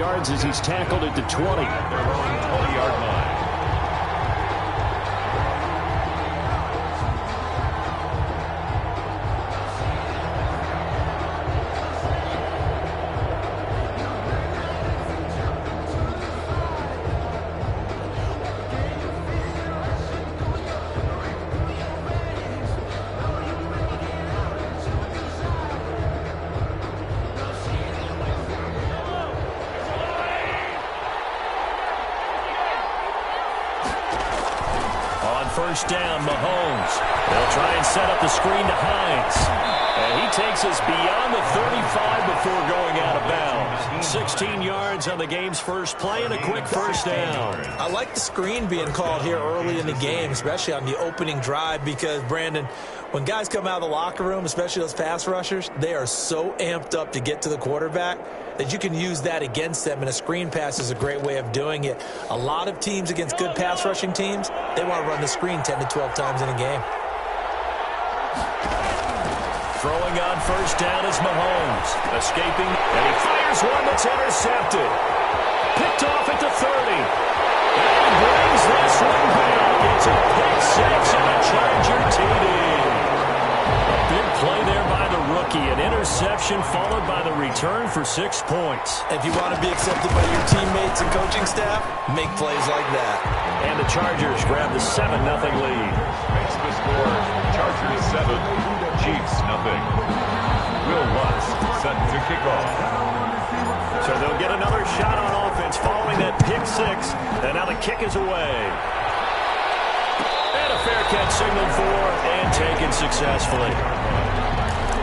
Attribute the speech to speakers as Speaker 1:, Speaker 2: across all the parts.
Speaker 1: yards as he's tackled at the 20.
Speaker 2: Their own 20-yard line.
Speaker 1: First down, Mahomes. They'll try and set up the screen to Hines. And he takes us beyond the 35 before going out of bounds. 16 yards on the game's first play and a quick first down.
Speaker 3: I like the screen being called here early in the game, especially on the opening drive, because, Brandon, when guys come out of the locker room, especially those pass rushers, they are so amped up to get to the quarterback that you can use that against them, and a screen pass is a great way of doing it. A lot of teams against good pass rushing teams, they want to run the screen 10 to 12 times in a game.
Speaker 1: Throwing on first down is Mahomes. Escaping, and he fires one that's intercepted. Picked off at the 30. And brings this one back. It's a pick six and a Charger TD. A big play there by the rookie. An interception followed by the return for 6 points.
Speaker 3: If you want to be accepted by your teammates and coaching staff, make plays like that.
Speaker 1: And the Chargers grab the 7-0 lead.
Speaker 2: Makes the score. Chargers 7, Chiefs nothing. Will Lutz set to kick off.
Speaker 1: So they'll get another shot on offense following that pick six. And now the kick is away. And a fair catch signaled for and taken successfully.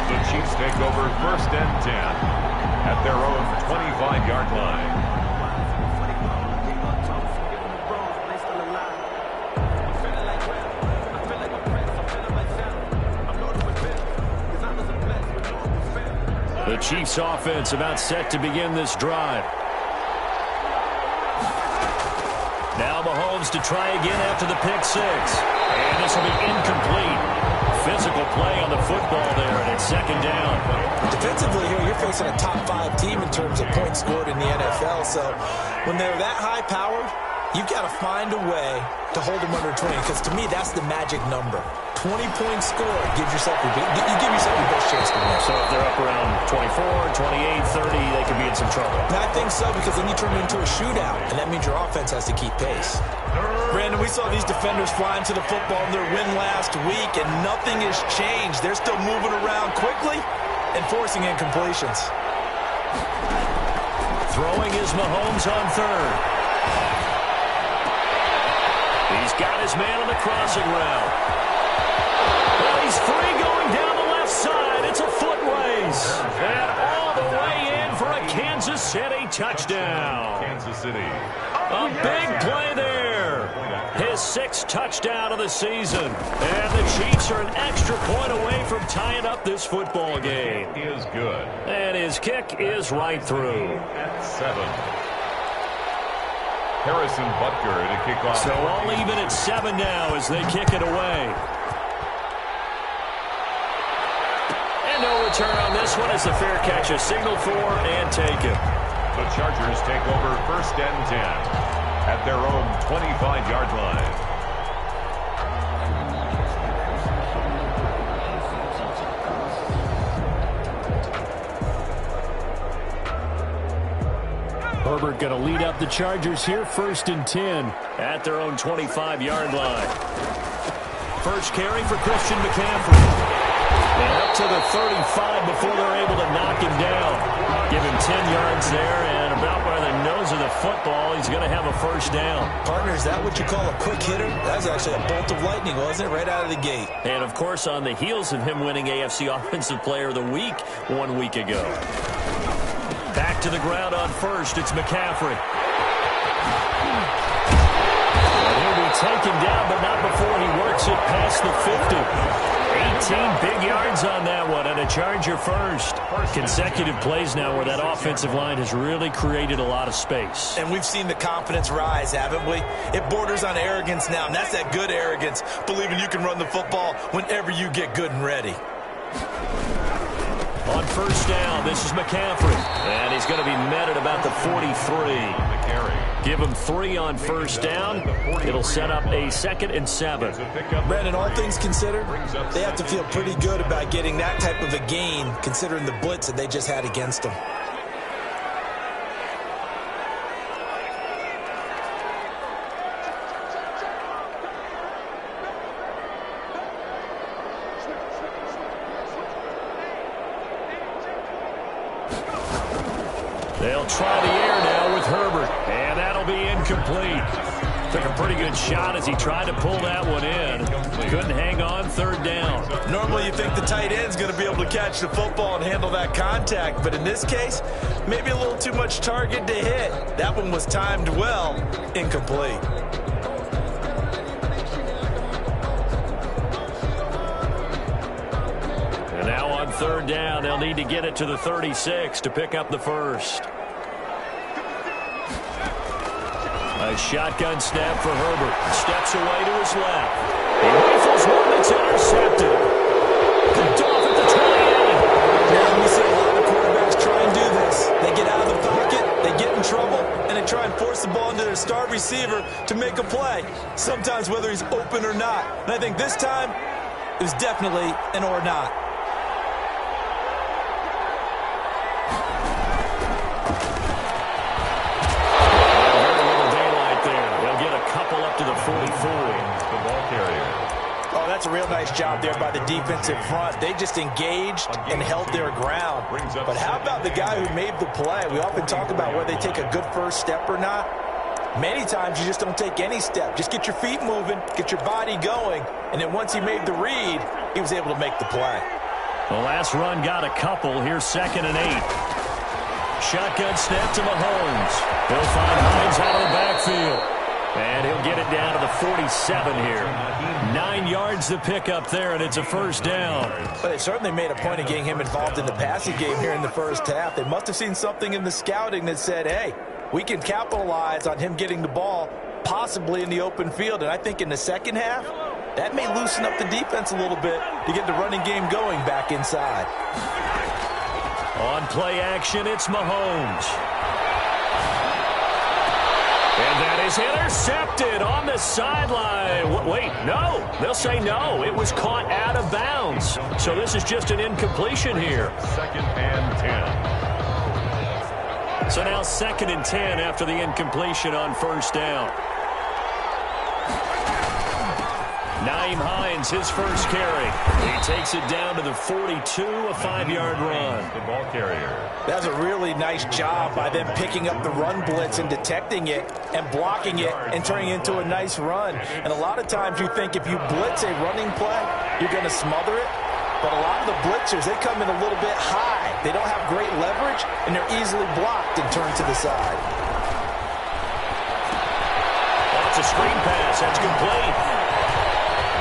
Speaker 2: The Chiefs take over first and 10 at their own 25-yard line.
Speaker 1: The Chiefs offense about set to begin this drive. Now Mahomes to try again after the pick six. And this will be incomplete. Physical play on the football there, and it's second down.
Speaker 3: Defensively here, you're facing a top 5 team in terms of points scored in the NFL. So when they're that high-powered, you've got to find a way to hold them under 20, because to me, that's the magic number. 20 points scored gives yourself you give yourself your best chance to win.
Speaker 1: So if they're up around 24, 28, 30, they could be in some trouble.
Speaker 3: And I think so, because then you turn it into a shootout, and that means your offense has to keep pace. Brandon, we saw these defenders flying to the football in their win last week, and nothing has changed. They're still moving around quickly and forcing incompletions.
Speaker 1: Throwing is Mahomes on third. He's got his man on the crossing route. Well, he's free going down the left side. It's a foot race. And all the way in for a Kansas City touchdown.
Speaker 2: Kansas City.
Speaker 1: A big play there. His 6th touchdown of the season. And the Chiefs are an extra point away from tying up this football game.
Speaker 2: He is good.
Speaker 1: And his kick is right through.
Speaker 2: At 7. Harrison Butker to kick off.
Speaker 1: So all even at 7 now as they kick it away. And no return on this one as the fair catch is signaled for and taken.
Speaker 2: The Chargers take over first and 10 at their own 25-yard line.
Speaker 1: Herbert going to lead up the Chargers here, first and 10 at their own 25-yard line. First carry for Christian McCaffrey. And up to the 35 before they're able to knock him down. Give him 10 yards there, and about by the nose of the football, he's going to have a first down.
Speaker 3: Partner, is that what you call a quick hitter? That was actually a bolt of lightning, wasn't it? Right out of the gate.
Speaker 1: And, of course, on the heels of him winning AFC Offensive Player of the Week 1 week ago. Back to the ground on first. It's McCaffrey. And he'll be taken down, but not before he works it past the 50. 18 big yards on that one, and a Charger first. Consecutive plays now where that offensive line has really created a lot of space.
Speaker 3: And we've seen the confidence rise, haven't we? It borders on arrogance now, and that's that good arrogance, believing you can run the football whenever you get good and ready.
Speaker 1: On first down, this is McCaffrey. And he's going to be met at about the 43. Give him 3 on first down. It'll set up a 2nd and 7.
Speaker 3: Brandon, all things considered, they have to feel pretty good about getting that type of a gain, considering the blitz that they just had against them.
Speaker 1: They'll try the air now with Herbert, and that'll be incomplete. Took a pretty good shot as he tried to pull that one in. Couldn't hang on, 3rd down.
Speaker 3: Normally you think the tight end's going to be able to catch the football and handle that contact, but in this case, maybe a little too much target to hit. That one was timed well, incomplete.
Speaker 1: And now on 3rd down, they'll need to get it to the 36 to pick up the first. A shotgun snap for Herbert. Steps away to his left. He rifles one that's intercepted. Picked off at the 28.
Speaker 3: Now we see a lot of quarterbacks try and do this. They get out of the pocket, they get in trouble, and they try and force the ball into their star receiver to make a play, sometimes whether he's open or not. And I think this time, it was definitely an or not.
Speaker 1: To the 44.
Speaker 2: The ball carrier.
Speaker 3: Oh, that's a real nice job there by the defensive front. They just engaged and held their ground. But how about the guy who made the play? We often talk about whether they take a good first step or not. Many times you just don't take any step. Just get your feet moving, get your body going, and then once he made the read, he was able to make the play.
Speaker 1: The last run got a couple. Here's 2nd and 8. Shotgun snap to Mahomes. He'll find Hines out of the backfield. And he'll get it down to the 47 here. 9 yards to pick up there, and it's a 1st down.
Speaker 3: But they certainly made a point of getting him involved in the passing game here in the first half. They must have seen something in the scouting that said, hey, we can capitalize on him getting the ball possibly in the open field. And I think in the second half, that may loosen up the defense a little bit to get the running game going back inside.
Speaker 1: On play action, it's Mahomes. And that is intercepted on the sideline. Wait, no. They'll say no. It was caught out of bounds. So this is just an incompletion here.
Speaker 2: 2nd and 10.
Speaker 1: So now 2nd and 10 after the incompletion on 1st down. Nyheim Hines, his first carry. He takes it down to the 42, a 5-yard run.
Speaker 2: The ball carrier.
Speaker 3: That was a really nice job by them picking up the run blitz and detecting it and blocking it and turning it into a nice run. And a lot of times you think if you blitz a running play, you're going to smother it. But a lot of the blitzers, they come in a little bit high. They don't have great leverage, and they're easily blocked and turned to the side.
Speaker 1: That's a screen pass. That's complete.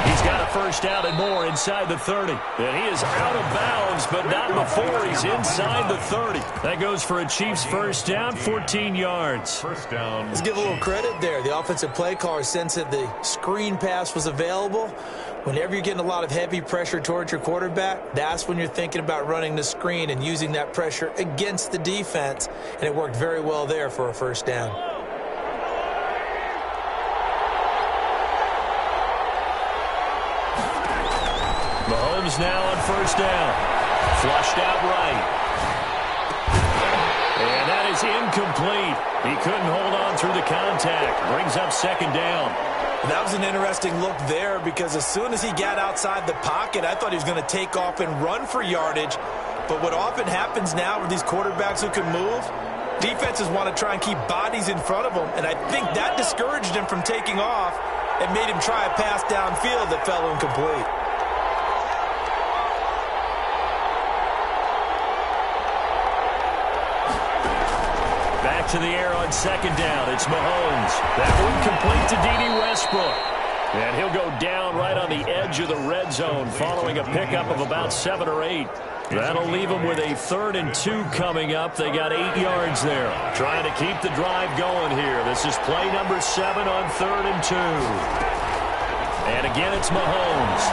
Speaker 1: He's got a 1st down and more inside the 30. And he is out of bounds, but not before he's inside the 30. That goes for a Chiefs 1st down, 14 yards.
Speaker 2: 1st down.
Speaker 3: Let's give a little credit there. The offensive play caller sensed that the screen pass was available. Whenever you're getting a lot of heavy pressure towards your quarterback, that's when you're thinking about running the screen and using that pressure against the defense. And it worked very well there for a 1st down.
Speaker 1: Mahomes now on 1st down. Flushed out right. And that is incomplete. He couldn't hold on through the contact. Brings up 2nd down.
Speaker 3: That was an interesting look there because as soon as he got outside the pocket, I thought he was going to take off and run for yardage. But what often happens now with these quarterbacks who can move, defenses want to try and keep bodies in front of them. And I think that discouraged him from taking off and made him try a pass downfield that fell incomplete.
Speaker 1: To the air on 2nd down. It's Mahomes. That one complete to D.D. Westbrook. And he'll go down right on the edge of the red zone following a pickup of about 7 or 8. That'll leave them with a 3rd and 2 coming up. They got 8 yards there. Trying to keep the drive going here. This is play number 7 on 3rd and 2. And again, it's Mahomes.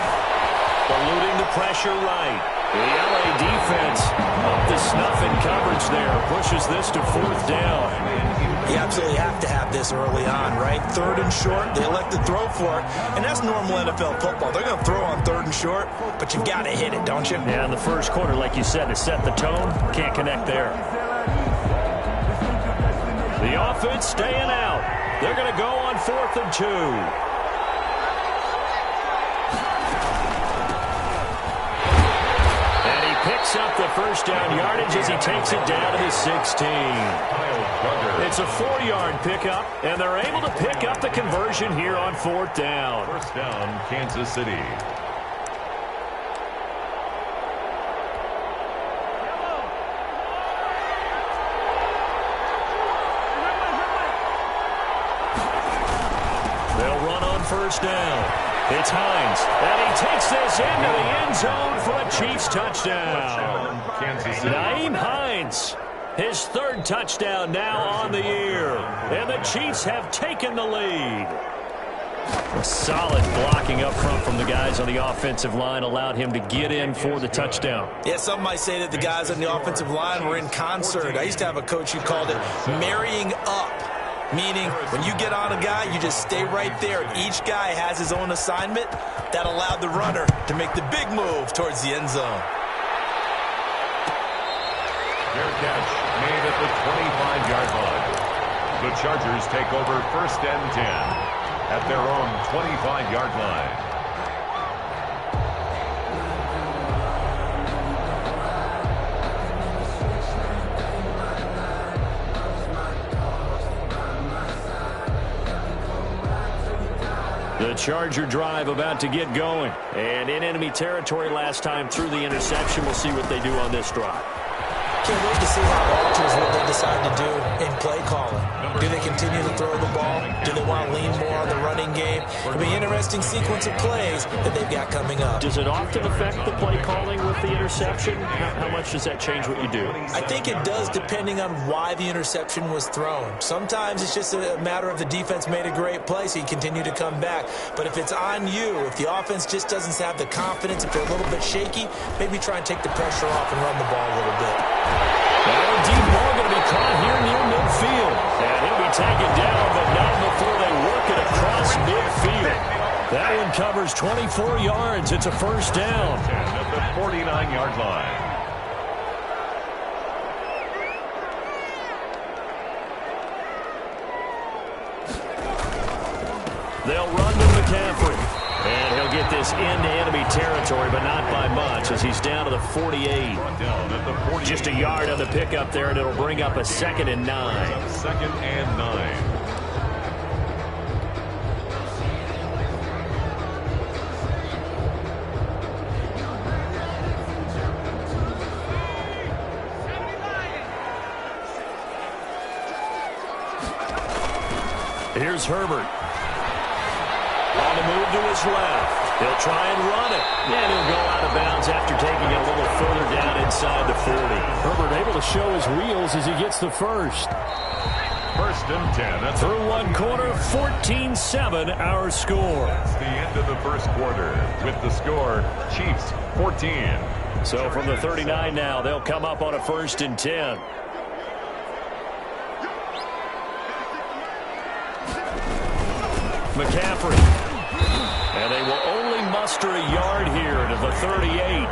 Speaker 1: eluding the pressure right. The LA defense up to snuff in coverage there. Pushes this to 4th down.
Speaker 3: You absolutely have to have this early on, right? 3rd and short, they elect to throw for it, and that's normal NFL football. They're going to throw on 3rd and short, but you've got to hit it, don't you?
Speaker 1: Yeah, in the first quarter, like you said, to set the tone, can't connect there. The offense staying out. They're going to go on 4th and 2. Picks up the first down yardage as he takes it down to the 16. It's a 4-yard pickup, and they're able to pick up the conversion here on 4th down.
Speaker 2: First down, Kansas City.
Speaker 1: They'll run on first down. It's Hines, and he takes this into the end zone for a Chiefs touchdown.
Speaker 2: Kansas City.
Speaker 1: Nyheim Hines, his 3rd touchdown now on the year, and the Chiefs have taken the lead. Solid blocking up front from the guys on the offensive line allowed him to get in for the touchdown.
Speaker 3: Yeah, some might say that the guys on the offensive line were in concert. I used to have a coach who called it marrying up. Meaning, when you get on a guy, you just stay right there. Each guy has his own assignment that allowed the runner to make the big move towards the end zone.
Speaker 2: Fair catch made at the 25-yard line. The Chargers take over 1st and 10 at their own 25-yard line.
Speaker 1: The Charger drive about to get going. And in enemy territory last time through the interception. We'll see what they do on this drive.
Speaker 3: Can't wait to see how it alters what they decide to do in play calling. Do they continue to throw the ball? Do they want to lean more on the running game? It'll be an interesting sequence of plays that they've got coming up.
Speaker 1: Does it often affect the play calling with the interception? How much does that change what you do?
Speaker 3: I think it does, depending on why the interception was thrown. Sometimes it's just a matter of the defense made a great play, so you continue to come back. But if it's on you, if the offense just doesn't have the confidence, if they're a little bit shaky, maybe try and take the pressure off and run the ball a little bit.
Speaker 1: Well, deep ball going to be caught here near midfield. And he'll be taken down, but not before they work it across midfield. That one covers 24 yards. It's a 1st down.
Speaker 2: At the 49-yard line.
Speaker 1: They'll run to McCaffrey. And he'll get this into enemy territory, but not by much as he's down to the 48. Just a yard on the pickup there, and it'll bring up a 2nd and 9.
Speaker 2: 2nd and 9.
Speaker 1: Here's Herbert. On the move to his left. He'll try and run it. And he'll go out of bounds after taking it a little further down inside the 40. Herbert able to show his wheels as he gets the first.
Speaker 2: 1st and 10. That's
Speaker 1: through one quarter, 14-7 our score.
Speaker 2: That's the end of the first quarter with the score, Chiefs 14.
Speaker 1: So from the 39 now, they'll come up on a 1st and 10. McCaffrey. And they will only muster a yard here to the 38.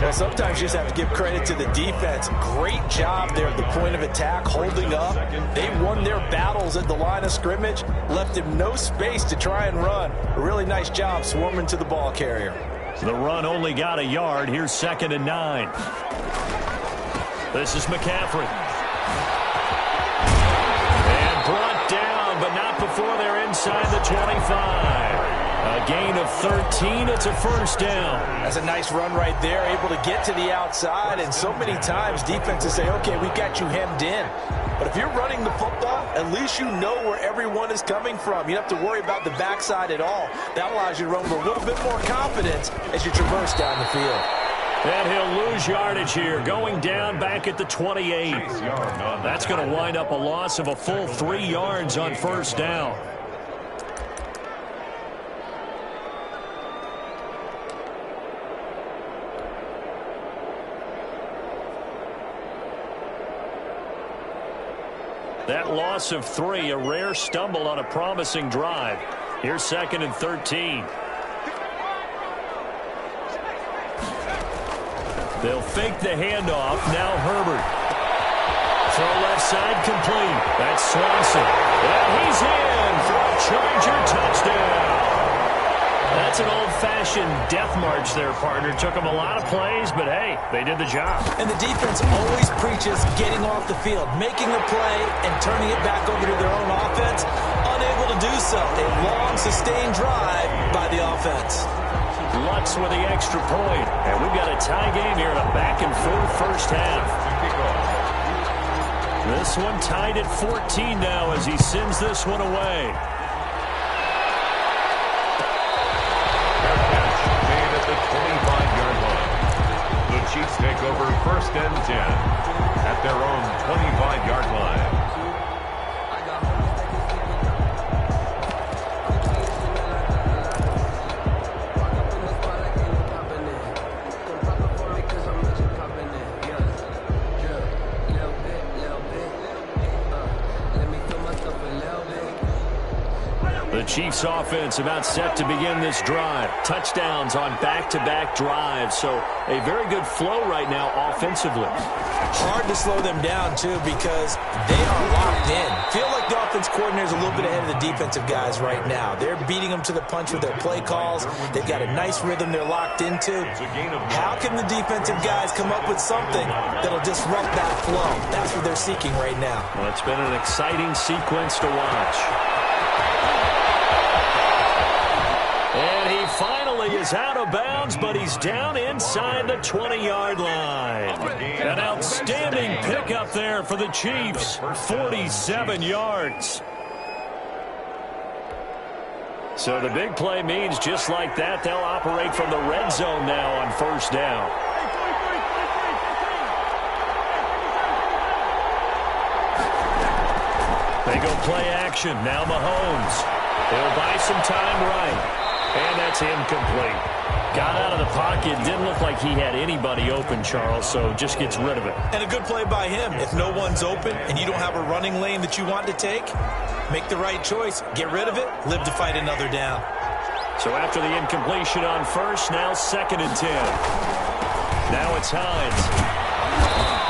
Speaker 3: Well, sometimes you just have to give credit to the defense. Great job there at the point of attack, holding up. They won their battles at the line of scrimmage, left him no space to try and run. A really nice job swarming to the ball carrier.
Speaker 1: The run only got a yard. Here's 2nd and 9. This is McCaffrey. And brought down, but not before they're inside the 25. A gain of 13. It's a 1st down.
Speaker 3: That's a nice run right there, able to get to the outside. And so many times defenses say, okay, we've got you hemmed in. But if you're running the football, at least you know where everyone is coming from. You don't have to worry about the backside at all. That allows you to run with a little bit more confidence as you traverse down the field.
Speaker 1: And he'll lose yardage here, going down back at the 28. That's going to wind up a loss of a full 3 yards on 1st down. That loss of 3, a rare stumble on a promising drive. Here's 2nd and 13. They'll fake the handoff. Now Herbert. Throw left side complete. That's Swanson. And he's in for a Charger touchdown. That's an old-fashioned death march there, partner. Took them a lot of plays, but hey, they did the job.
Speaker 3: And the defense always preaches getting off the field, making a play, and turning it back over to their own offense. Unable to do so. A long, sustained drive by the offense.
Speaker 1: Lutz with the extra point. And we've got a tie game here in a back-and-forth first half. This one tied at 14 now as he sends this one away.
Speaker 2: Made at the 25-yard line. The Chiefs take over 1st and 10 at their own 25-yard line.
Speaker 1: The Chiefs offense about set to begin this drive. Touchdowns on back-to-back drives. So a very good flow right now offensively.
Speaker 3: Hard to slow them down, too, because they are locked in. Feel like the offense coordinator is a little bit ahead of the defensive guys right now. They're beating them to the punch with their play calls. They've got a nice rhythm they're locked into. How can the defensive guys come up with something that'll disrupt that flow? That's what they're seeking right now.
Speaker 1: Well, it's been an exciting sequence to watch. And he finally is out of bounds, but he's down inside the 20-yard line. An outstanding pickup there for the Chiefs, 47 yards. So the big play means just like that, they'll operate from the red zone now on 1st down. They go play action. Now Mahomes. They'll buy some time right. And that's incomplete. Got out of the pocket. Didn't look like he had anybody open, Charles, so just gets rid of it.
Speaker 3: And a good play by him. If no one's open and you don't have a running lane that you want to take, make the right choice. Get rid of it. Live to fight another down.
Speaker 1: So after the incompletion on 1st, now 2nd and 10. Now it's Hines.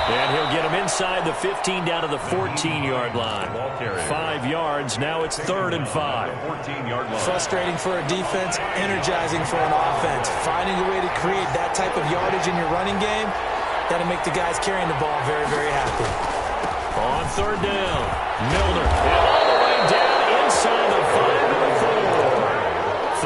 Speaker 1: And he'll get him inside the 15 down to the 14-yard line. 5 yards. Now it's 3rd and 5.
Speaker 3: Frustrating for a defense, energizing for an offense. Finding a way to create that type of yardage in your running game, that'll make the guys carrying the ball very, very happy.
Speaker 1: On 3rd down, Milner. And all the way down inside the 5 to the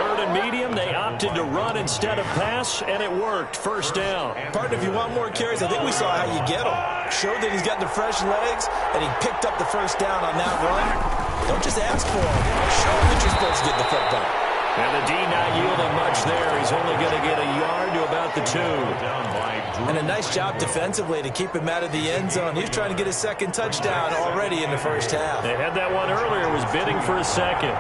Speaker 1: 4. 3rd and medium, they opted to run instead of pass, and it worked. 1st down.
Speaker 3: Partner, if you want more carries, I think we saw how you get them. Showed that he's got the fresh legs, and he picked up the 1st down on that run. Don't just ask for him. Show him that you're supposed to get the football.
Speaker 1: And the D not yielding much there. He's only going to get a yard to about the 2.
Speaker 3: And a nice job defensively to keep him out of the end zone. He was trying to get his 2nd touchdown already in the 1st half.
Speaker 1: They had that one earlier, was bidding for a 2nd.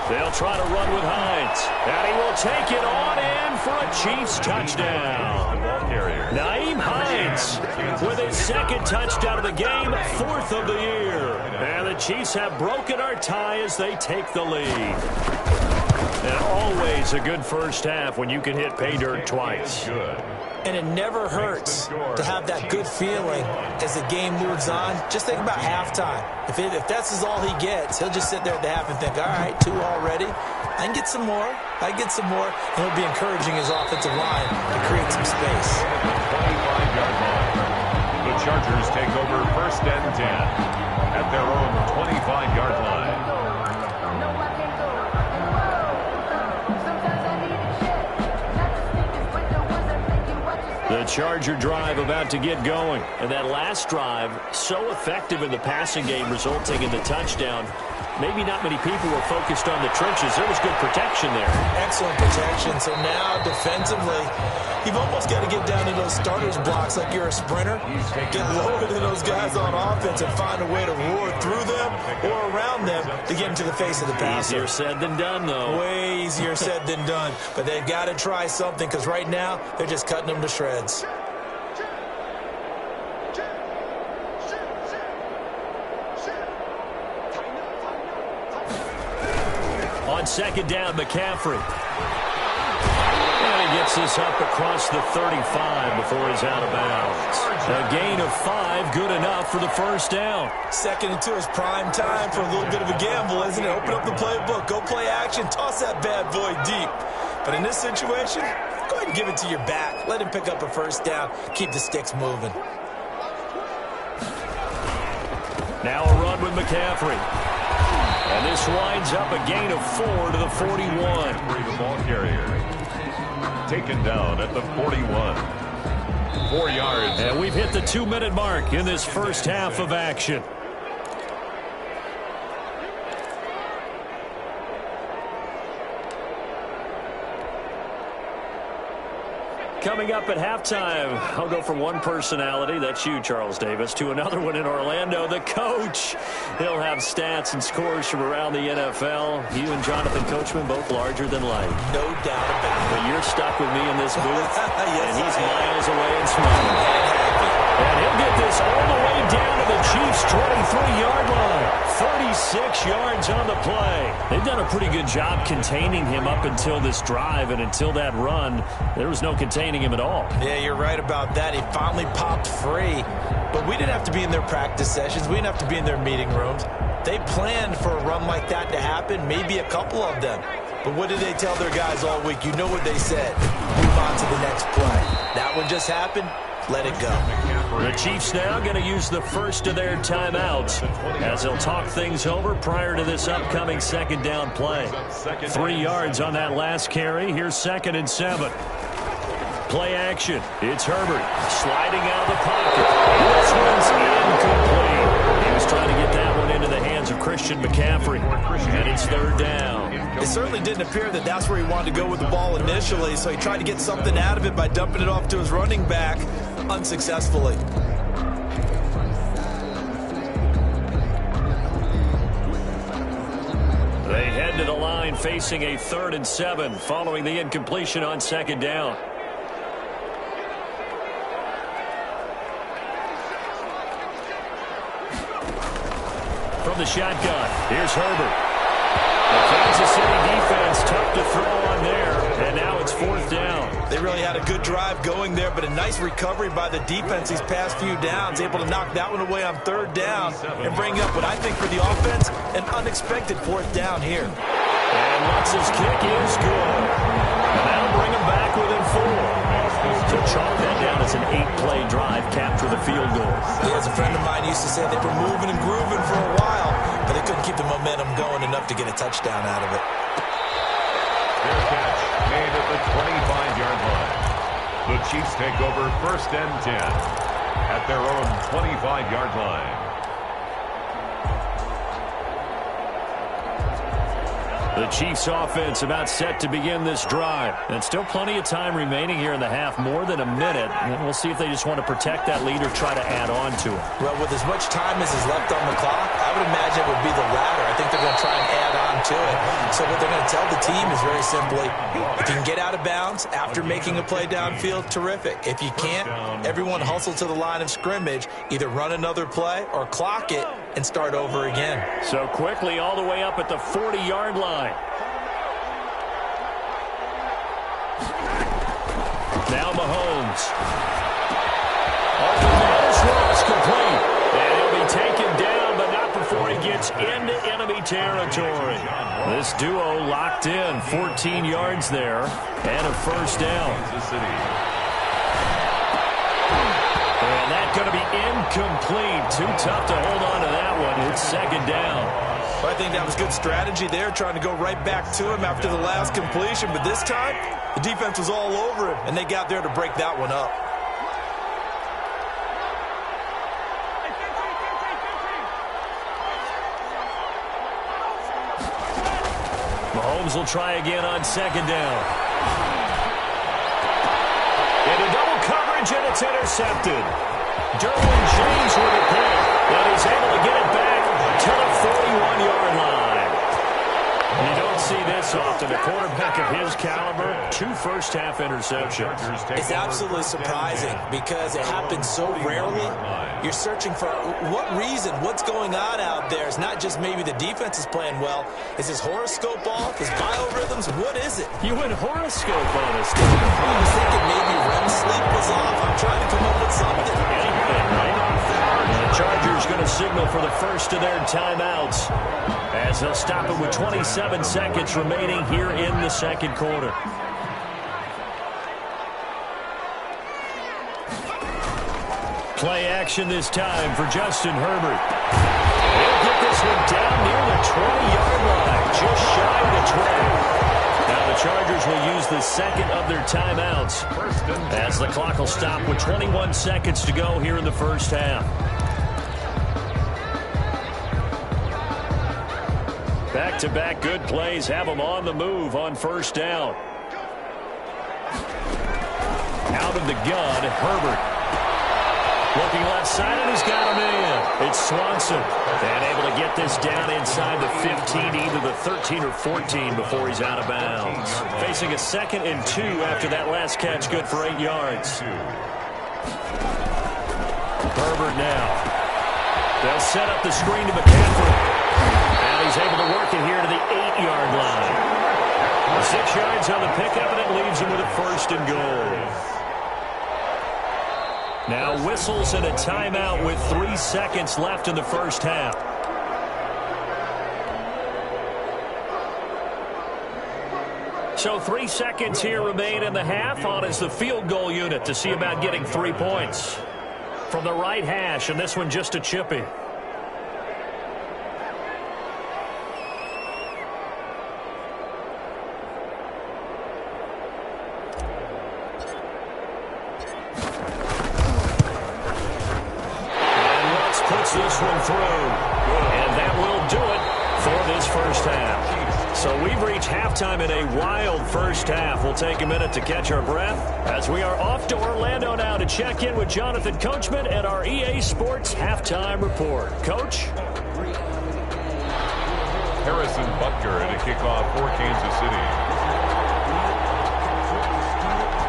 Speaker 1: They'll try to run with Hines. And he will take it on in for a Chiefs touchdown. Nyheim Hines with his 2nd touchdown of the game, 4th of the year. And the Chiefs have broken our tie as they take the lead. And always a good 1st half when you can hit pay dirt twice.
Speaker 3: And it never hurts to have that good feeling as the game moves on. Just think about halftime. If that's all he gets, he'll just sit there at the half and think, all right, 2 already. I can get some more. I can get some more. And he'll be encouraging his offensive line to create some space.
Speaker 2: 25-yard line. The Chargers take over 1st and 10 at their own 25-yard line.
Speaker 1: The Charger drive about to get going. And that last drive, so effective in the passing game, resulting in the touchdown. maybe not many people were focused on the trenches. There was good protection there.
Speaker 3: Excellent protection. So now defensively, you've almost got to get down to those starters blocks like you're a sprinter. Get lower than those guys on offense and find a way to roar through them or around them to get into the face of the passer.
Speaker 1: Easier said than done, though.
Speaker 3: Way easier said than done. But they've got to try something because right now they're just cutting them to shreds.
Speaker 1: On second down, McCaffrey. And he gets this up across the 35 before he's out of bounds. A gain of 5, good enough for the first down.
Speaker 3: 2nd and 2 is prime time for a little bit of a gamble, isn't it? Open up the playbook, go play action, toss that bad boy deep. But in this situation, go ahead and give it to your back. Let him pick up a first down. Keep the sticks moving.
Speaker 1: Now a run with McCaffrey. And this winds up a gain of 4 to the 41.
Speaker 2: The ball carrier taken down at the 41. 4 yards.
Speaker 1: And we've hit the 2-minute mark in this first half of action. Coming up at halftime, I'll go from one personality, that's you, Charles Davis, to another one in Orlando, the coach. He'll have stats and scores from around the NFL. You and Jonathan Coachman, both larger than life.
Speaker 3: No doubt about it.
Speaker 1: But you're stuck with me in this booth,
Speaker 3: Yes,
Speaker 1: and he's
Speaker 3: I am.
Speaker 1: miles away and smiling. And he'll get this all the way down to the Chiefs' 23-yard line. 36 yards on the play. They've done a pretty good job containing him up until this drive, and until that run, there was no containing him at all.
Speaker 3: Yeah, you're right about that. He finally popped free. But we didn't have to be in their practice sessions. We didn't have to be in their meeting rooms. They planned for a run like that to happen, maybe a couple of them. But what did they tell their guys all week? You know what they said. Move on to the next play. That one just happened. Let it go.
Speaker 1: The Chiefs now going to use the first of their timeouts as they'll talk things over prior to this upcoming second down play. 3 yards on that last carry. Here's 2nd and 7. Play action. It's Herbert sliding out of the pocket. This one's incomplete. He was trying to get that one into the hands of Christian McCaffrey. And it's 3rd down.
Speaker 3: It certainly didn't appear that that's where he wanted to go with the ball initially, so he tried to get something out of it by dumping it off to his running back unsuccessfully.
Speaker 1: They head to the line facing a 3rd and 7 following the incompletion on 2nd down. From the shotgun, here's Herbert. The Kansas City defense tough to throw on there, and now it's 4th down.
Speaker 3: They really had a good drive going there, but a nice recovery by the defense these past few downs, able to knock that one away on 3rd down and bring up what I think for the offense, an unexpected 4th down here.
Speaker 1: And Lutz's kick is good. And that'll bring him back within 4. So chalk that down as an 8-play drive, capture the field goal.
Speaker 3: Yeah, as a friend of mine used to say, they were moving and grooving for a while, but they couldn't keep the momentum going enough to get a touchdown out of it.
Speaker 2: Their catch made at the 25-yard line. The Chiefs take over 1st and 10 at their own 25-yard line.
Speaker 1: The Chiefs offense about set to begin this drive. And still plenty of time remaining here in the half, more than a minute. And we'll see if they just want to protect that lead or try to add on to it.
Speaker 3: Well, with as much time as is left on the clock, I would imagine it would be the latter. I think they're going to try and add on to it. So what they're going to tell the team is very simply, if you can get out of bounds after making a play downfield, terrific. If you can't, everyone hustle to the line of scrimmage, either run another play or clock it and start over again.
Speaker 1: So quickly all the way up at the 40-yard line. Now Mahomes. Ross complete. And he'll be taken down, but not before he gets into enemy territory. This duo locked in. 14 yards there. And a 1st down. And that's going to be incomplete. Too tough to hold on to that one. It's 2nd down.
Speaker 3: Well, I think that was good strategy there, trying to go right back to him after the last completion. But this time, the defense was all over him, and they got there to break that one up.
Speaker 1: Mahomes will try again on second down. Into double coverage, and it's intercepted. Derwin James with a pick, but he's able to get it back to the 41-yard line. You don't see this often. A quarterback of his caliber, 2 first-half interceptions.
Speaker 3: It's absolutely surprising because it happens so rarely. You're searching for what reason, what's going on out there. It's not just maybe the defense is playing well. Is his horoscope off? His biorhythms? What is it?
Speaker 1: You went horoscope on us.
Speaker 3: I was thinking maybe REM sleep was off. I'm trying to come up with something.
Speaker 1: Anything, right? And the Chargers going to signal for the first of their timeouts, as they'll stop it with 27 seconds remaining here in the second quarter. Play action this time for Justin Herbert. He'll get this one down near the 20-yard line, just shy of the 20. Now the Chargers will use the second of their timeouts as the clock will stop with 21 seconds to go here in the first half. Back-to-back good plays have them on the move on first down. Out of the gun, Herbert. Looking left side, and he's got him in. It's Swanson. And able to get this down inside the 15, either the 13 or 14 before he's out of bounds. Facing a 2nd and 2 after that last catch, good for 8 yards. Herbert now. They'll set up the screen to McCaffrey. And he's able to work it here to the 8-yard line. 6 yards on the pickup, and it leaves him with a 1st and goal. Now whistles and a timeout with 3 seconds left in the first half. So 3 seconds here remain in the half. On is the field goal unit to see about getting 3 points. From the right hash, and this one just a chippy. This one through, and that will do it for this first half. So we've reached halftime in a wild first half. We'll take a minute to catch our breath as we are off to Orlando now to check in with Jonathan Coachman and our EA Sports halftime report. Coach?
Speaker 2: Harrison Butker to kick off for Kansas City.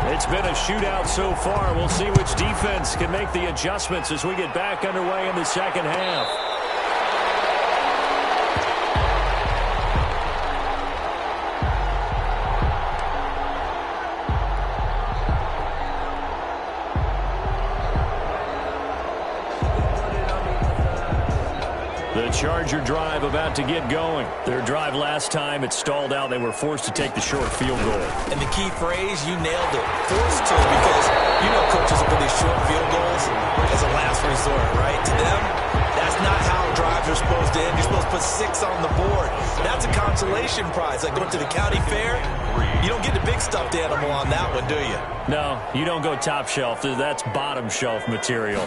Speaker 1: It's been a shootout so far. We'll see which defense can make the adjustments as we get back underway in the second half. The Charger drive about to get going. Their drive last time, it stalled out. They were forced to take the short field goal.
Speaker 3: And the key phrase, you nailed it. Forced to, because you know coaches will put these short field goals as a last resort, right? To them, that's not how drives are supposed to end. You're supposed to put 6 on the board. That's a consolation prize. Like going to the county fair, you don't get the big stuffed animal on that one, do you?
Speaker 1: No, you don't go top shelf. That's bottom shelf material.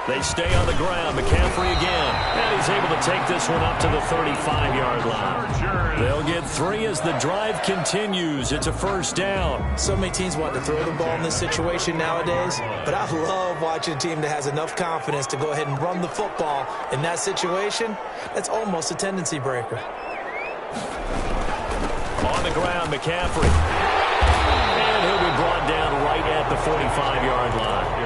Speaker 1: They stay on the ground. McCaffrey again. And he's able to take this one up to the 35-yard line. They'll get 3 as the drive continues. It's a first down.
Speaker 3: So many teams want to throw the ball in this situation nowadays, but I love watching a team that has enough confidence to go ahead and run the football in that situation. That's almost a tendency breaker.
Speaker 1: On the ground, McCaffrey. And he'll be brought down right at the 45-yard line.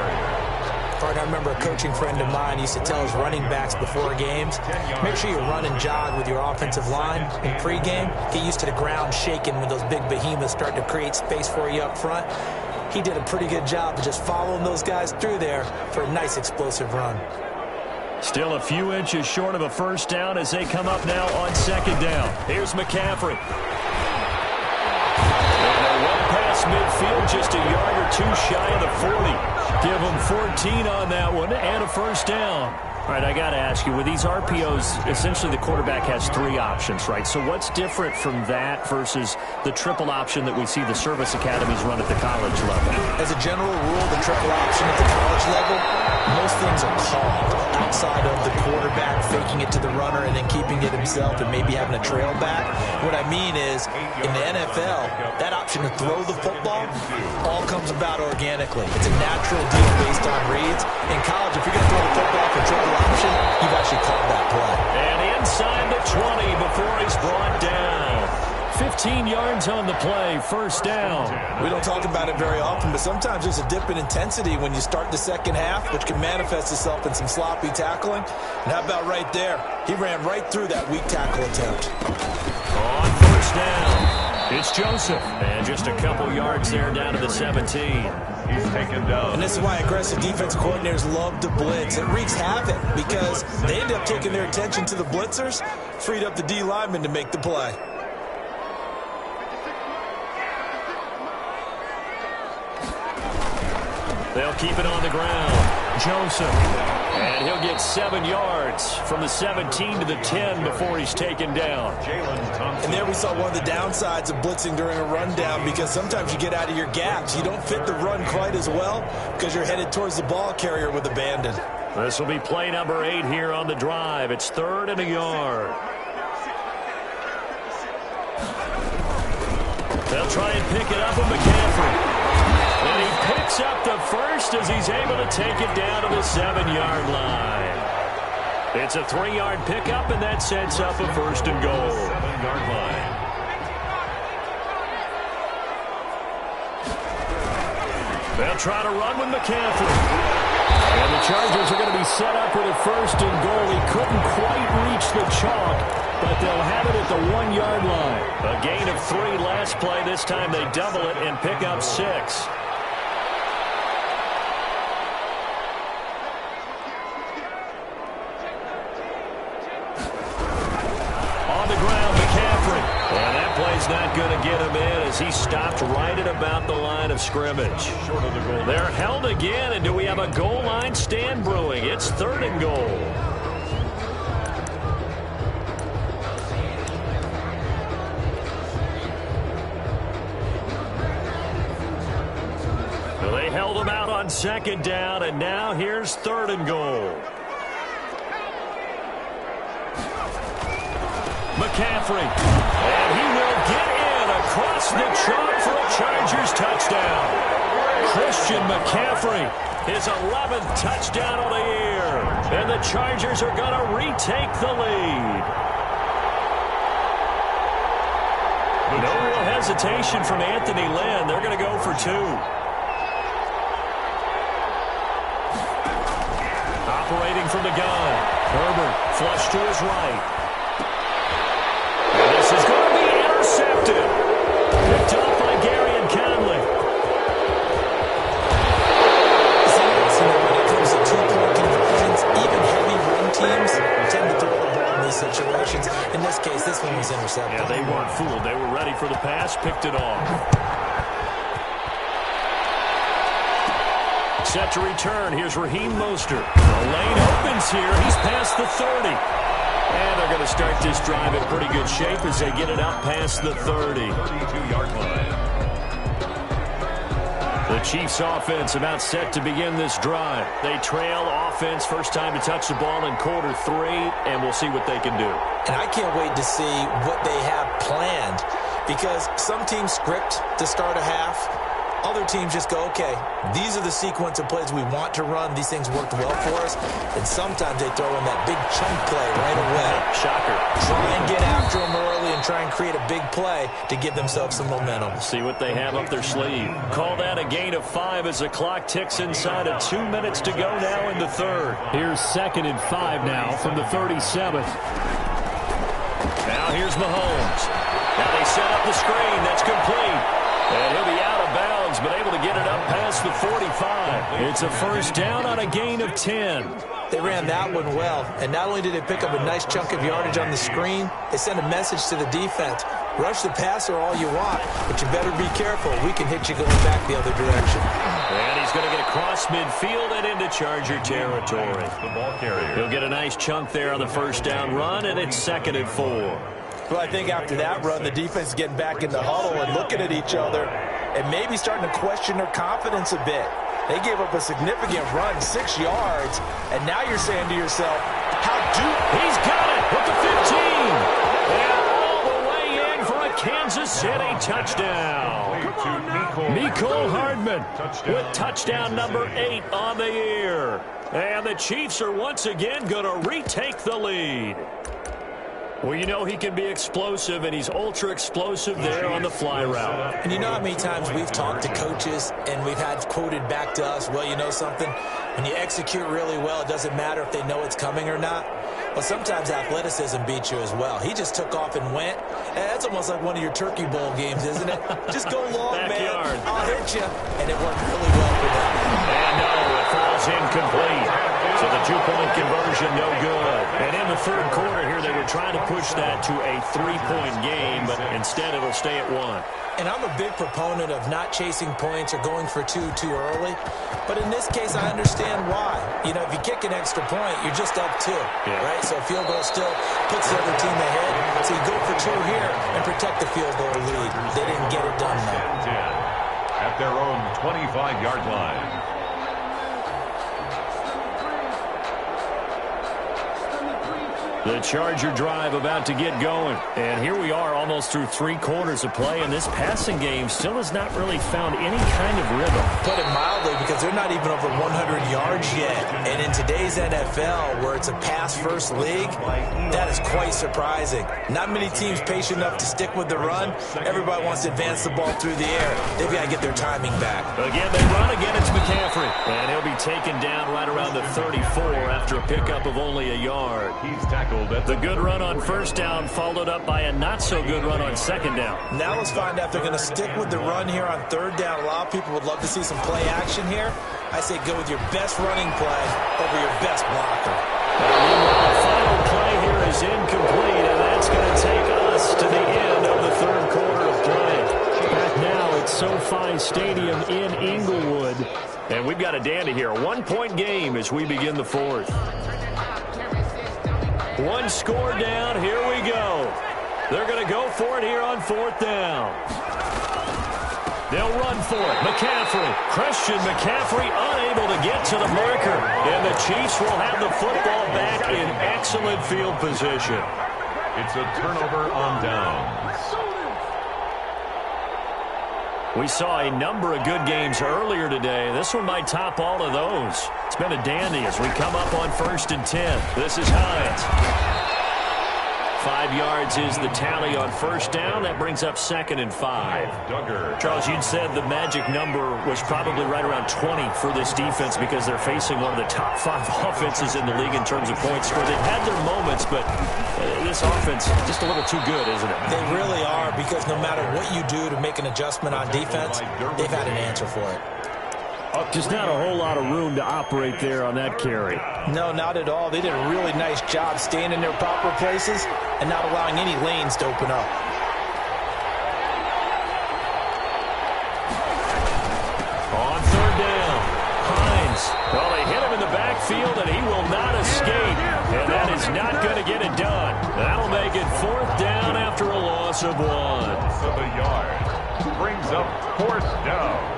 Speaker 3: I remember a coaching friend of mine used to tell his running backs before games, make sure you run and jog with your offensive line in pregame. Get used to the ground shaking when those big behemoths start to create space for you up front. He did a pretty good job of just following those guys through there for a nice explosive run.
Speaker 1: Still a few inches short of a first down as they come up now on second down. Here's McCaffrey. And a run past midfield. midfield, just a yard or two shy of the 40. Give them 14 on that one and a first down. All right, I got to ask you, with these RPOs, essentially the quarterback has three options, right? So what's different from that versus the triple option that we see the service academies run at the college level?
Speaker 3: As a general rule, the triple option at the college level, most things are called outside of the quarterback faking it to the runner and then keeping it himself and maybe having a trail back. What I mean is, in the NFL, that option to throw the football all comes about organically. It's a natural deal based on reads. In college, if you're going to throw the football for triple option, you've actually called that play.
Speaker 1: And inside the 20 before he's brought down. 15 yards on the play, first down.
Speaker 3: We don't talk about it very often, but sometimes there's a dip in intensity when you start the second half, which can manifest itself in some sloppy tackling. And how about right there? He ran right through that weak tackle attempt.
Speaker 1: On first down, it's Joseph. And just a couple yards there down to the 17.
Speaker 2: He's taken down.
Speaker 3: And this is why aggressive defense coordinators love to blitz. It wreaks havoc because they end up taking their attention to the blitzers, freed up the D lineman to make the play.
Speaker 1: They'll keep it on the ground. Joseph. And he'll get 7 yards from the 17 to the 10 before he's taken down.
Speaker 3: And there we saw one of the downsides of blitzing during a rundown because sometimes you get out of your gaps. You don't fit the run quite as well because you're headed towards the ball carrier with abandon.
Speaker 1: This will be play number 8 here on the drive. It's 3rd and a yard. They'll try and pick it up with McCaffrey. And he picks up the first as he's able to take it down to the 7-yard line. It's a 3-yard pickup, and that sets up a first and goal.
Speaker 2: 7-yard line.
Speaker 1: They'll try to run with McCaffrey. And the Chargers are going to be set up with a first and goal. He couldn't quite reach the chalk, but they'll have it at the 1-yard line. A gain of 3 last play. This time they double it and pick up 6. On the ground, McCaffrey. And that play's not going to get him in as he stopped right at about the line of scrimmage.
Speaker 2: Short of the goal.
Speaker 1: They're held again, and do we have a goal line stand brewing? It's 3rd and goal. They held him out on 2nd down, and now here's 3rd and goal. McCaffrey, and he will get in across the chalk for a Chargers touchdown. Christian McCaffrey, his 11th touchdown of the year, and the Chargers are going to retake the lead. No real hesitation from Anthony Lynn. They're going to go for 2. Operating from the gun, Herbert flush to his right. And this is going to be intercepted. Picked up by Gary and Conley.
Speaker 3: When it comes to two-point conversions, even heavy run teams tend to throw the ball in these situations. In this case, this one was intercepted.
Speaker 1: Yeah, they weren't fooled. They were ready for the pass, picked it off. Set to return. Here's Raheem Mostert. The lane opens here. He's past the 30. And they're going to start this drive in pretty good shape as they get it up past the 30.
Speaker 2: 32-yard line.
Speaker 1: The Chiefs offense about set to begin this drive. They trail offense, first time to touch the ball in quarter 3, and we'll see what they can do.
Speaker 3: And I can't wait to see what they have planned because some teams script to start a half. Other teams just go, okay, these are the sequence of plays we want to run. These things worked well for us. And sometimes they throw in that big chunk play right away.
Speaker 1: Shocker.
Speaker 3: Try and get after them early and try and create a big play to give themselves some momentum.
Speaker 1: See what they have up their sleeve. Call that a gain of 5 as the clock ticks inside of 2 minutes to go now in the 3rd. Here's 2nd and 5 now from the 37th. Now here's Mahomes. Now they set up the screen. That's complete. And he'll be out of bounds, but able to get it up past the 45. It's a first down on a gain of 10.
Speaker 3: They ran that one well, and not only did they pick up a nice chunk of yardage on the screen, they sent a message to the defense. Rush the passer all you want, but you better be careful. We can hit you going back the other direction.
Speaker 1: And he's going to get across midfield and into Charger territory.
Speaker 2: The ball carrier.
Speaker 1: He'll get a nice chunk there on the first down run, and it's 2nd and 4.
Speaker 3: Well, I think after that run, the defense is getting back in the huddle and looking at each other and maybe starting to question their confidence a bit. They gave up a significant run, 6 yards, and now you're saying to yourself, how do...
Speaker 1: He's got it with the 15. And all the way in for a Kansas City touchdown. Mecole Hardman with touchdown number 8 on the year. And the Chiefs are once again going to retake the lead. Well, you know he can be explosive, and he's ultra-explosive there on the fly route.
Speaker 3: And you know how many times we've talked to coaches and we've had quoted back to us, well, you know something? When you execute really well, it doesn't matter if they know it's coming or not. Well, sometimes athleticism beats you as well. He just took off and went. That's almost like one of your Turkey Bowl games, isn't it? Just go long, man. I'll hit you. And it worked really well for them.
Speaker 1: And no, it falls incomplete. So the 2-point conversion, no good. And in the third quarter here, they were trying to push that to a 3-point game, but instead it'll stay at 1.
Speaker 3: And I'm a big proponent of not chasing points or going for 2 too early. But in this case, I understand why. You know, if you kick an extra point, you're just up 2, right? So a field goal still puts the other team ahead. So you go for 2 here and protect the field goal lead. They didn't get it done, though.
Speaker 2: At their own 25-yard line.
Speaker 1: The Charger drive about to get going. And here we are almost through 3 quarters of play, and this passing game still has not really found any kind of rhythm.
Speaker 3: Put it mildly, because they're not even over 100 yards yet. And in today's NFL, where it's a pass-first league, that is quite surprising. Not many teams patient enough to stick with the run. Everybody wants to advance the ball through the air. They've got to get their timing back.
Speaker 1: Again, they run again. It's McCaffrey. And he'll be taken down right around the 34 after a pickup of only a yard.
Speaker 2: He's tackled.
Speaker 1: The good run on first down followed up by a not-so-good run on second down.
Speaker 3: Now let's find out if they're going to stick with the run here on third down. A lot of people would love to see some play action here. I say go with your best running play over your best blocker.
Speaker 1: The final play here is incomplete, and that's going to take us to the end of the third quarter of play. Back now at SoFi Stadium in Inglewood. And we've got a dandy here. A 1-point game as we begin the fourth. 1 score down. Here we go. They're going to go for it here on 4th down. They'll run for it. McCaffrey. Christian McCaffrey unable to get to the marker. And the Chiefs will have the football back in excellent field position.
Speaker 2: It's a turnover on downs.
Speaker 1: We saw a number of good games earlier today. This one might top all of those. It's been a dandy as we come up on 1st and 10. This is Hines. 5 yards is the tally on first down. That brings up 2nd and 5. Charles, you'd said the magic number was probably right around 20 for this defense because they're facing one of the top 5 offenses in the league in terms of points scored. They've had their moments, but this offense just a little too good, isn't it?
Speaker 3: They really are, because no matter what you do to make an adjustment on defense, they've had an answer for it.
Speaker 1: Just not a whole lot of room to operate there on that carry.
Speaker 3: No, not at all. They did a really nice job staying in their proper places and not allowing any lanes to open up.
Speaker 1: On 3rd down, Hines. Well, they hit him in the backfield, and he will not escape. And that is not going to get it done. That'll make it 4th down after a loss of 1.
Speaker 2: So the yard brings up 4th down.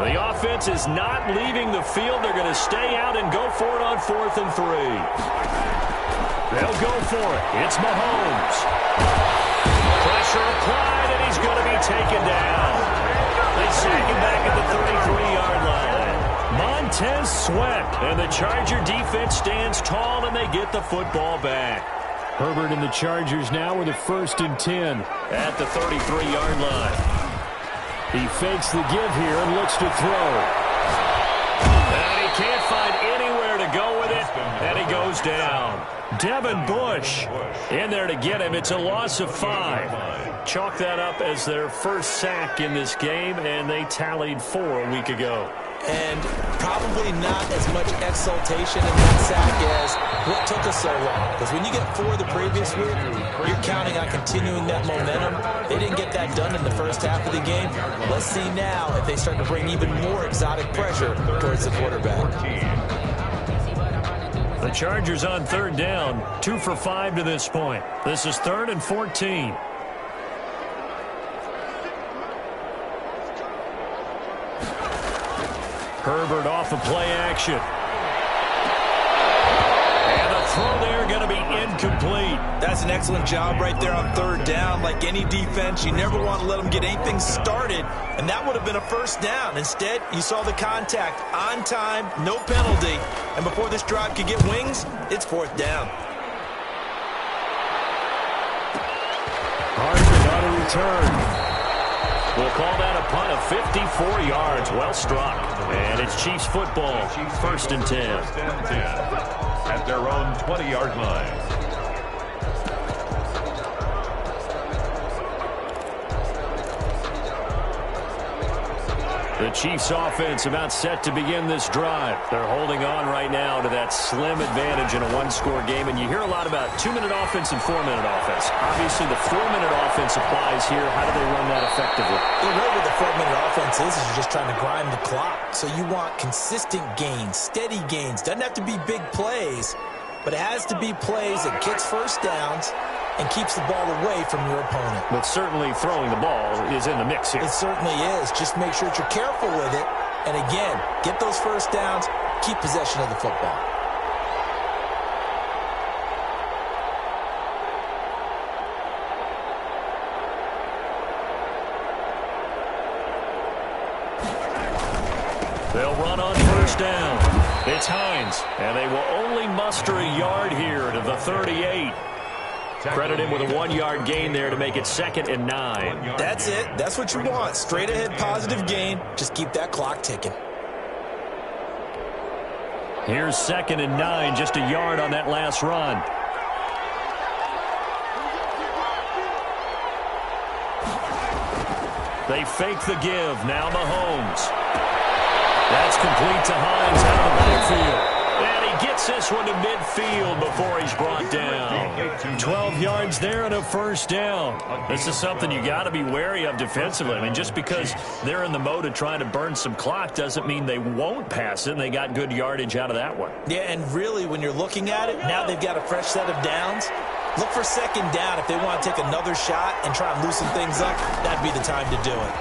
Speaker 1: The offense is not leaving the field. They're going to stay out and go for it on 4th and 3. They'll go for it. It's Mahomes. Pressure applied, and he's going to be taken down. They sack him back at the 33-yard line. Montez Sweat, and the Charger defense stands tall, and they get the football back. Herbert and the Chargers now with a 1st and 10 at the 33-yard line. He fakes the give here and looks to throw. And he can't find anywhere to go with it, and he goes down. Devin Bush in there to get him. It's a loss of 5. chalk that up as their first sack in this game, and they tallied 4 a week ago.
Speaker 3: And probably not as much exultation in that sack as what took us so long. Because when you get 4 the previous week, you're counting on continuing that momentum. They didn't get that done in the first half of the game. Let's see now if they start to bring even more exotic pressure towards the quarterback.
Speaker 1: The Chargers on 3rd down, 2 for 5 to this point. This is 3rd and 14. Herbert off of play action. And the throw there going to be incomplete.
Speaker 3: That's an excellent job right there on 3rd down. Like any defense, you never want to let them get anything started, and that would have been a first down. Instead, you saw the contact on time, no penalty, and before this drive could get wings, it's 4th down.
Speaker 1: Hardman on a return. We'll call that a punt of 54 yards. Well struck. And it's Chiefs football. 1st and 10.
Speaker 2: At their own 20-yard line.
Speaker 1: The Chiefs offense about set to begin this drive. They're holding on right now to that slim advantage in a 1-score game. And you hear a lot about 2-minute offense and 4-minute offense. Obviously, the 4-minute offense applies here. How do they run that effectively?
Speaker 3: The way with the 4-minute offense is you're just trying to grind the clock. So you want consistent gains, steady gains. Doesn't have to be big plays, but it has to be plays that gets first downs and keeps the ball away from your opponent.
Speaker 1: But certainly throwing the ball is in the mix here.
Speaker 3: It certainly is. Just make sure that you're careful with it. And again, get those first downs, keep possession of the football.
Speaker 1: They'll run on 1st down. It's Hines, and they will only muster a yard here to the 38. Credit him with a 1-yard gain there to make it 2nd and 9.
Speaker 3: That's it. That's what you want. Straight ahead positive gain. Just keep that clock ticking.
Speaker 1: Here's 2nd and 9, just a yard on that last run. They fake the give. Now Mahomes. That's complete to Hines out of the backfield. And he gets this one to midfield before he's brought down. 12 yards there and a 1st down. This is something you got to be wary of defensively. I mean, just because they're in the mode of trying to burn some clock doesn't mean they won't pass it, and they got good yardage out of that one.
Speaker 3: Yeah, and really, when you're looking at it, now they've got a fresh set of downs. Look for 2nd down if they want to take another shot and try and loosen things up. That'd be the time to do it.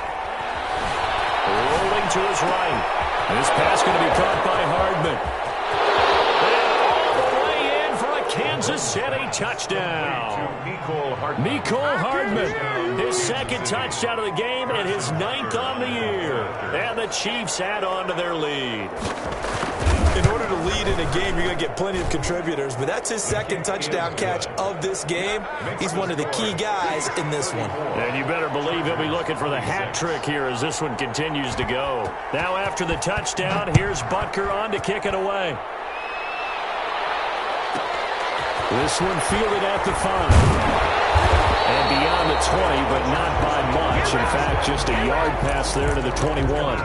Speaker 1: Rolling to his right. This pass going to be caught by Hardman. Kansas City touchdown. Mecole Hardman, his 2nd touchdown of the game and his 9th on the year. And the Chiefs add on to their lead.
Speaker 3: In order to lead in a game, you're going to get plenty of contributors, but that's his 2nd touchdown catch of this game. He's one of the key guys in this one.
Speaker 1: And you better believe he'll be looking for the hat trick here as this one continues to go. Now after the touchdown, here's Butker on to kick it away. This one fielded at the 5. And beyond the 20, but not by much. In fact, just a yard pass there to the 21.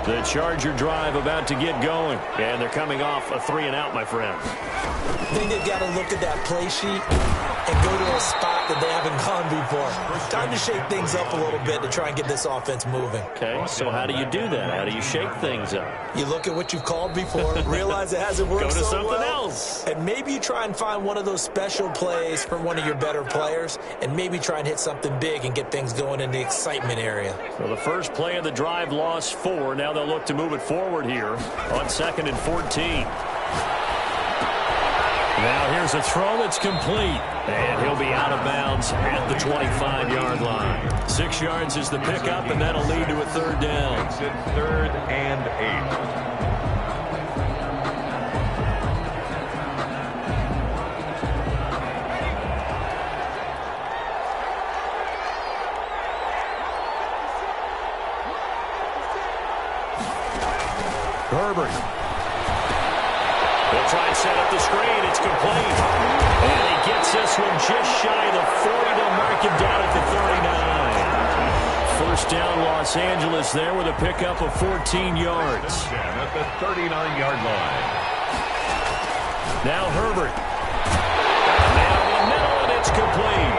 Speaker 1: The Charger drive about to get going. And they're coming off a 3-and-out, my friend.
Speaker 3: I think they've got to look at that play sheet and go to a spot that they haven't gone before. Time to shake things up a little bit to try and get this offense moving.
Speaker 1: Okay, so how do you do that? How do you shake things up?
Speaker 3: You look at what you've called before, realize it hasn't worked
Speaker 1: so well. Go to something
Speaker 3: else. And maybe you try and find one of those special plays from one of your better players, and maybe try and hit something big and get things going in the excitement area.
Speaker 1: So the first play of the drive lost 4. Now they'll look to move it forward here on 2nd and 14. Now here's a throw that's complete. And he'll be out of bounds at the 25-yard line. 6 yards is the pickup, and that'll lead to a 3rd down.
Speaker 2: Makes it 3rd and 8.
Speaker 1: Herbert. They'll try and set up the screen. It's complete. And he gets this one just shy of the 40 to mark him down at the 39. First down, Los Angeles there with a pickup of 14 yards.
Speaker 2: At the 39-yard line.
Speaker 1: Now Herbert. Down the middle, and it's complete.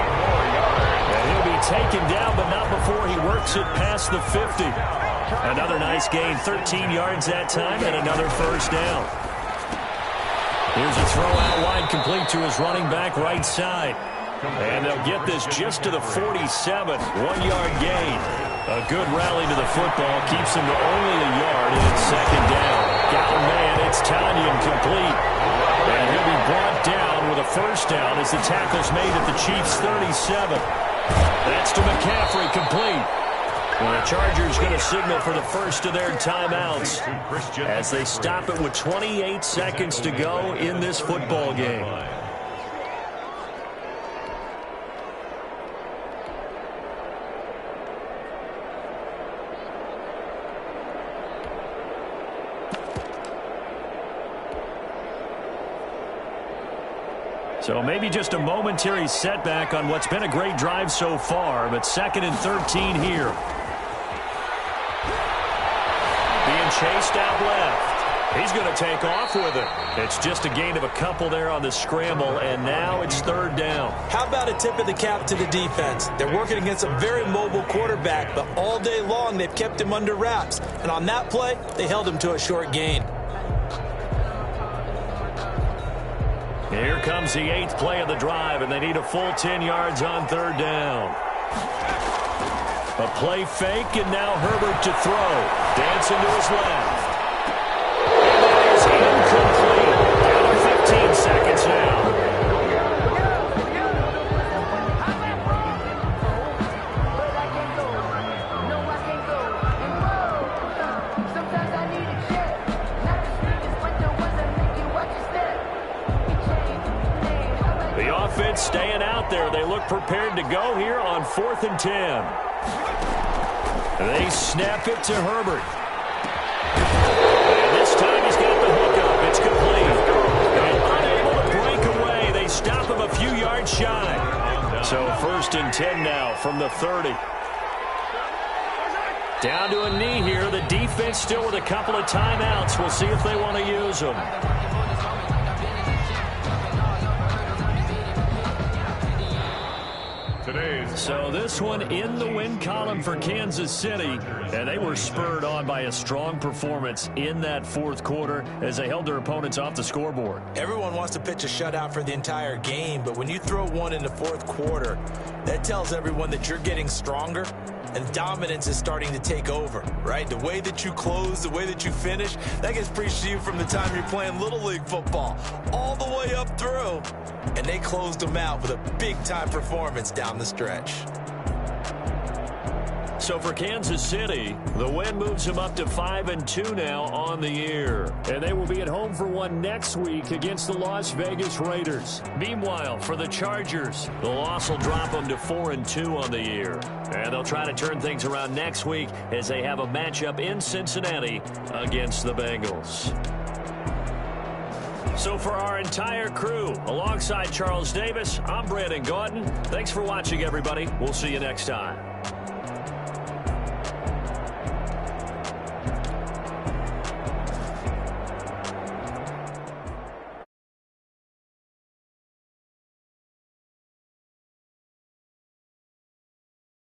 Speaker 1: And he'll be taken down, but not before he works it past the 50. Another nice gain, 13 yards that time, and another first down. Here's a throw out wide, complete to his running back right side. And they'll get this just to the 47, 1-yard gain. A good rally to the football keeps him to only a yard, and it's second down. Got a man, it's Tanyan complete. And he'll be brought down with a first down as the tackle's made at the Chiefs' 37. That's to McCaffrey, complete. And the Chargers going to signal for the first of their timeouts as they stop it with 28 seconds to go in this football game. So maybe just a momentary setback on what's been a great drive so far, but 2nd and 13 here. Being chased out left. He's going to take off with it. It's just a gain of a couple there on the scramble, and now it's third down.
Speaker 3: How about a tip of the cap to the defense? They're working against a very mobile quarterback, but all day long they've kept him under wraps. And on that play, they held him to a short gain.
Speaker 1: Here comes the 8th play of the drive, and they need a full 10 yards on third down. A play fake, and now Herbert to throw. Dancing to his left. And that is incomplete. Down to 15 seconds now. The offense staying out there. They look prepared to go here on 4th and 10. They snap it to Herbert. And this time he's got the hook up. It's complete. And unable to break away. They stop him a few yards shy. So 1st and 10 now from the 30. Down to a knee here. The defense still with a couple of timeouts. We'll see if they want to use them. So this one in the win column for Kansas City, and they were spurred on by a strong performance in that 4th quarter as they held their opponents off the scoreboard.
Speaker 3: Everyone wants to pitch a shutout for the entire game, but when you throw one in the 4th quarter, that tells everyone that you're getting stronger and dominance is starting to take over, right? The way that you close, the way that you finish, that gets preached to you from the time you're playing Little League football all the way up through. And they closed them out with a big-time performance down the stretch.
Speaker 1: So for Kansas City, the win moves them up to 5-2 now on the year. And they will be at home for one next week against the Las Vegas Raiders. Meanwhile, for the Chargers, the loss will drop them to 4-2 on the year. And they'll try to turn things around next week as they have a matchup in Cincinnati against the Bengals. So for our entire crew, alongside Charles Davis, I'm Brandon Gaudin. Thanks for watching, everybody. We'll see you next time.